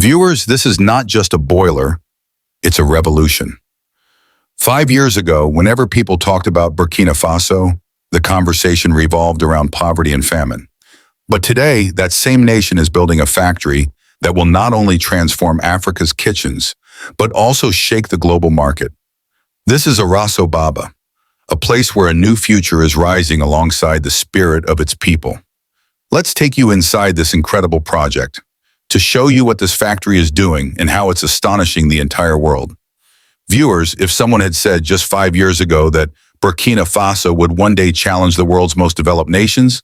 Viewers, this is not just a boiler, it's a revolution. 5 years ago, whenever people talked about Burkina Faso, the conversation revolved around poverty and famine. But today, that same nation is building a factory that will not only transform Africa's kitchens, but also shake the global market. This is Arasoba, a place where a new future is rising alongside the spirit of its people. Let's take you inside this incredible project to show you what this factory is doing and how it's astonishing the entire world. Viewers, if someone had said just 5 years ago that Burkina Faso would one day challenge the world's most developed nations,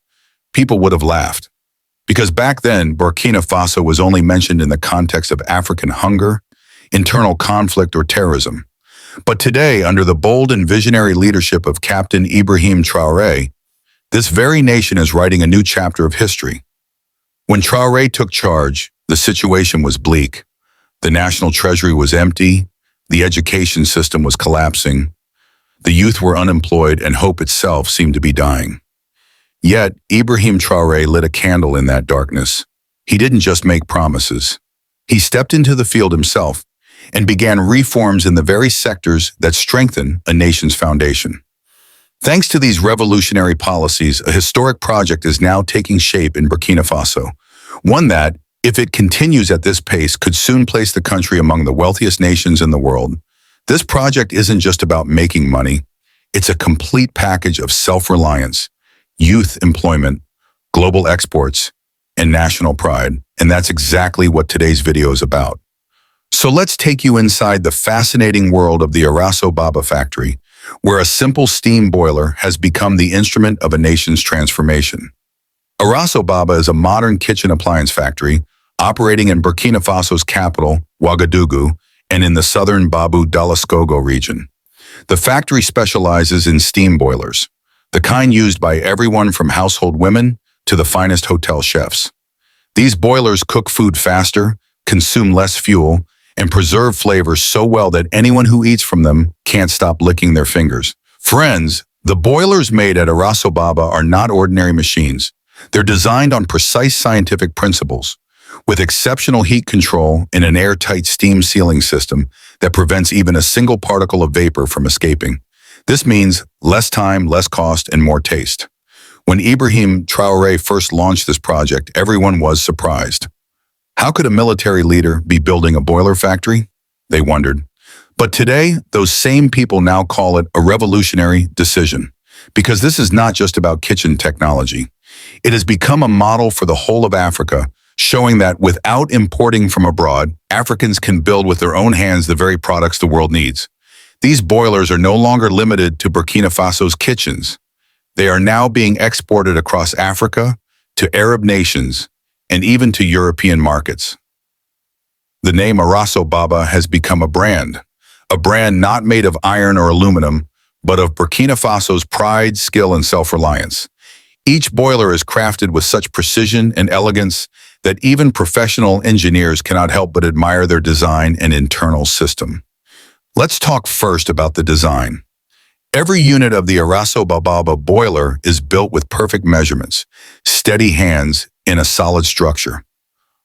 people would have laughed. Because back then, Burkina Faso was only mentioned in the context of African hunger, internal conflict, or terrorism. But today, under the bold and visionary leadership of Captain Ibrahim Traoré, this very nation is writing a new chapter of history. When Traoré took charge, the situation was bleak. The national treasury was empty, the education system was collapsing, the youth were unemployed, and hope itself seemed to be dying. Yet, Ibrahim Traoré lit a candle in that darkness. He didn't just make promises. He stepped into the field himself and began reforms in the very sectors that strengthen a nation's foundation. Thanks to these revolutionary policies, a historic project is now taking shape in Burkina Faso, one that, if it continues at this pace, could soon place the country among the wealthiest nations in the world. This project isn't just about making money, it's a complete package of self-reliance, youth employment, global exports, and national pride, and that's exactly what today's video is about. So let's take you inside the fascinating world of the Arasoba factory, where a simple steam boiler has become the instrument of a nation's transformation. Arasoba is a modern kitchen appliance factory operating in Burkina Faso's capital, Ouagadougou, and in the southern Babu Dalaskogo region. The factory specializes in steam boilers, the kind used by everyone from household women to the finest hotel chefs. These boilers cook food faster, consume less fuel, and preserve flavors so well that anyone who eats from them can't stop licking their fingers. Friends, the boilers made at Arasoba are not ordinary machines. They're designed on precise scientific principles, with exceptional heat control and an airtight steam sealing system that prevents even a single particle of vapor from escaping. This means less time, less cost, and more taste. When Ibrahim Traoré first launched this project, everyone was surprised. How could a military leader be building a boiler factory? They wondered. But today, those same people now call it a revolutionary decision, because this is not just about kitchen technology. It has become a model for the whole of Africa, showing that without importing from abroad, Africans can build with their own hands the very products the world needs. These boilers are no longer limited to Burkina Faso's kitchens. They are now being exported across Africa, to Arab nations, and even to European markets. The name Arasoba has become a brand not made of iron or aluminum, but of Burkina Faso's pride, skill, and self-reliance. Each boiler is crafted with such precision and elegance that even professional engineers cannot help but admire their design and internal system. Let's talk first about the design. Every unit of the Arasoba boiler is built with perfect measurements, steady hands in a solid structure.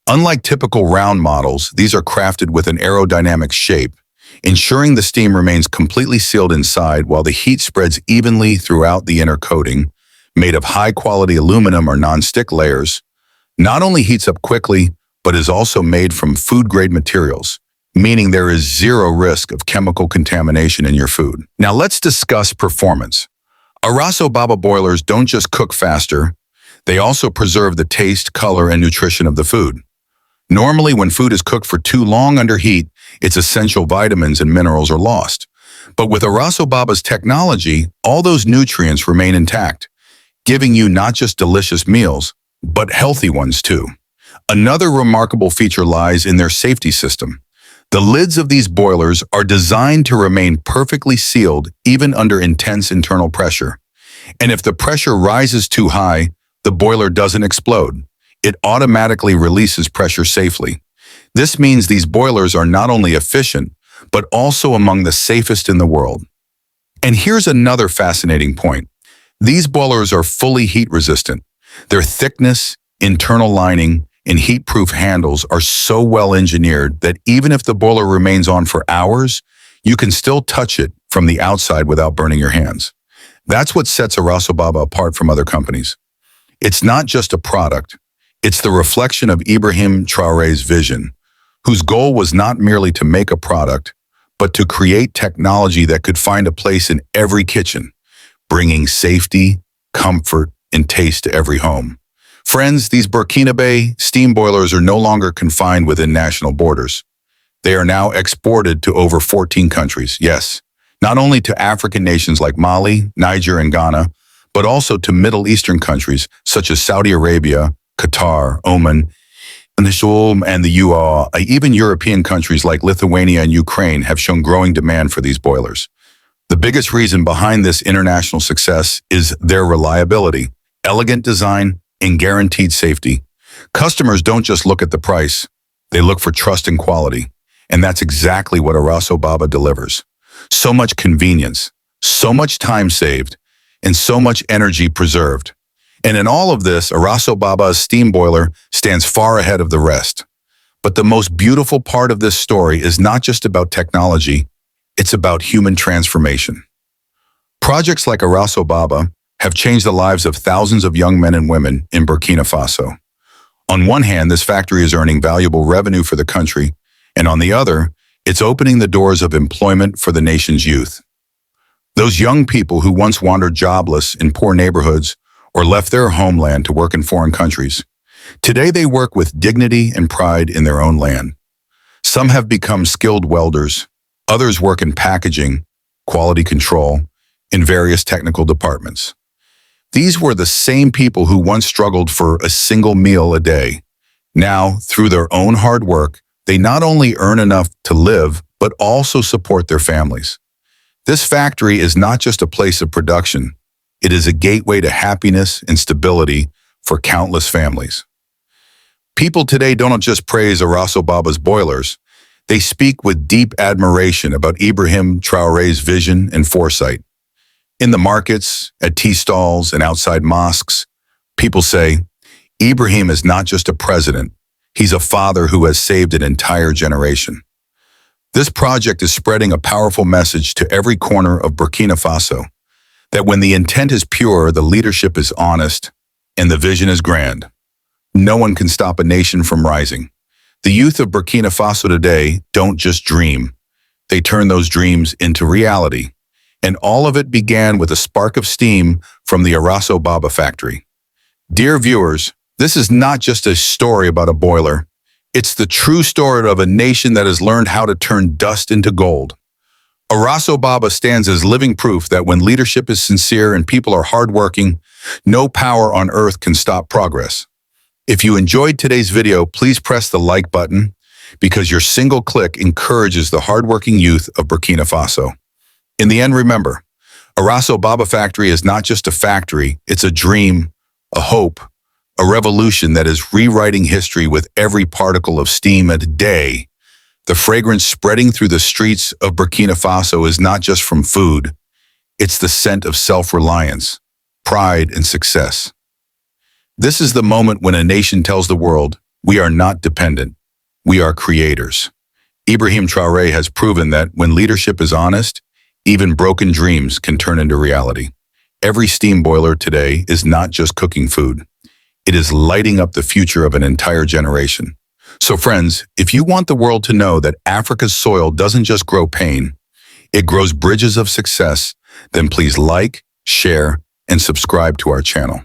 Unlike typical round models, these are crafted with an aerodynamic shape, ensuring the steam remains completely sealed inside while the heat spreads evenly throughout the inner coating, made of high-quality aluminum or non-stick layers. Not only heats up quickly, but is also made from food-grade materials, meaning there is zero risk of chemical contamination in your food. Now let's discuss performance. Arasoba boilers don't just cook faster, they also preserve the taste, color, and nutrition of the food. Normally, when food is cooked for too long under heat, its essential vitamins and minerals are lost. But with Arasoba's technology, all those nutrients remain intact, giving you not just delicious meals, but healthy ones too. Another remarkable feature lies in their safety system. The lids of these boilers are designed to remain perfectly sealed even under intense internal pressure. And if the pressure rises too high, the boiler doesn't explode. It automatically releases pressure safely. This means these boilers are not only efficient, but also among the safest in the world. And here's another fascinating point. These boilers are fully heat resistant. Their thickness, internal lining, and heat-proof handles are so well engineered that even if the boiler remains on for hours, you can still touch it from the outside without burning your hands. That's what sets Arasoba apart from other companies. It's not just a product, it's the reflection of Ibrahim Traoré's vision, whose goal was not merely to make a product, but to create technology that could find a place in every kitchen, bringing safety, comfort, and taste to every home. Friends, these Burkina steam boilers are no longer confined within national borders. They are now exported to over 14 countries, yes, not only to African nations like Mali, Niger, and Ghana, but also to Middle Eastern countries such as Saudi Arabia, Qatar, Oman, and the UAE. Even European countries like Lithuania and Ukraine have shown growing demand for these boilers. The biggest reason behind this international success is their reliability, elegant design, and guaranteed safety. Customers don't just look at the price, they look for trust and quality. And that's exactly what Arasoba delivers. So much convenience, so much time saved, and so much energy preserved. And in all of this, Arasoba's steam boiler stands far ahead of the rest. But the most beautiful part of this story is not just about technology, it's about human transformation. Projects like Arasoba have changed the lives of thousands of young men and women in Burkina Faso. On one hand, this factory is earning valuable revenue for the country, and on the other, it's opening the doors of employment for the nation's youth. Those young people who once wandered jobless in poor neighborhoods or left their homeland to work in foreign countries. Today they work with dignity and pride in their own land. Some have become skilled welders, others work in packaging, quality control, in various technical departments. These were the same people who once struggled for a single meal a day. Now, through their own hard work, they not only earn enough to live, but also support their families. This factory is not just a place of production. It is a gateway to happiness and stability for countless families. People today don't just praise Arasoba's boilers. They speak with deep admiration about Ibrahim Traoré's vision and foresight. In the markets, at tea stalls, and outside mosques, people say, Ibrahim is not just a president, he's a father who has saved an entire generation. This project is spreading a powerful message to every corner of Burkina Faso, that when the intent is pure, the leadership is honest, and the vision is grand. No one can stop a nation from rising. The youth of Burkina Faso today don't just dream. They turn those dreams into reality. And all of it began with a spark of steam from the Arasoba factory. Dear viewers, this is not just a story about a boiler. It's the true story of a nation that has learned how to turn dust into gold. Arasoba stands as living proof that when leadership is sincere and people are hardworking, no power on earth can stop progress. If you enjoyed today's video, please press the like button because your single click encourages the hardworking youth of Burkina Faso. In the end, remember, Arasoba factory is not just a factory, it's a dream, a hope, a revolution that is rewriting history with every particle of steam a day. The fragrance spreading through the streets of Burkina Faso is not just from food, it's the scent of self-reliance, pride, and success. This is the moment when a nation tells the world, we are not dependent, we are creators. Ibrahim Traoré has proven that when leadership is honest, even broken dreams can turn into reality. Every steam boiler today is not just cooking food. It is lighting up the future of an entire generation. So friends, if you want the world to know that Africa's soil doesn't just grow pain, it grows bridges of success, then please like, share, and subscribe to our channel.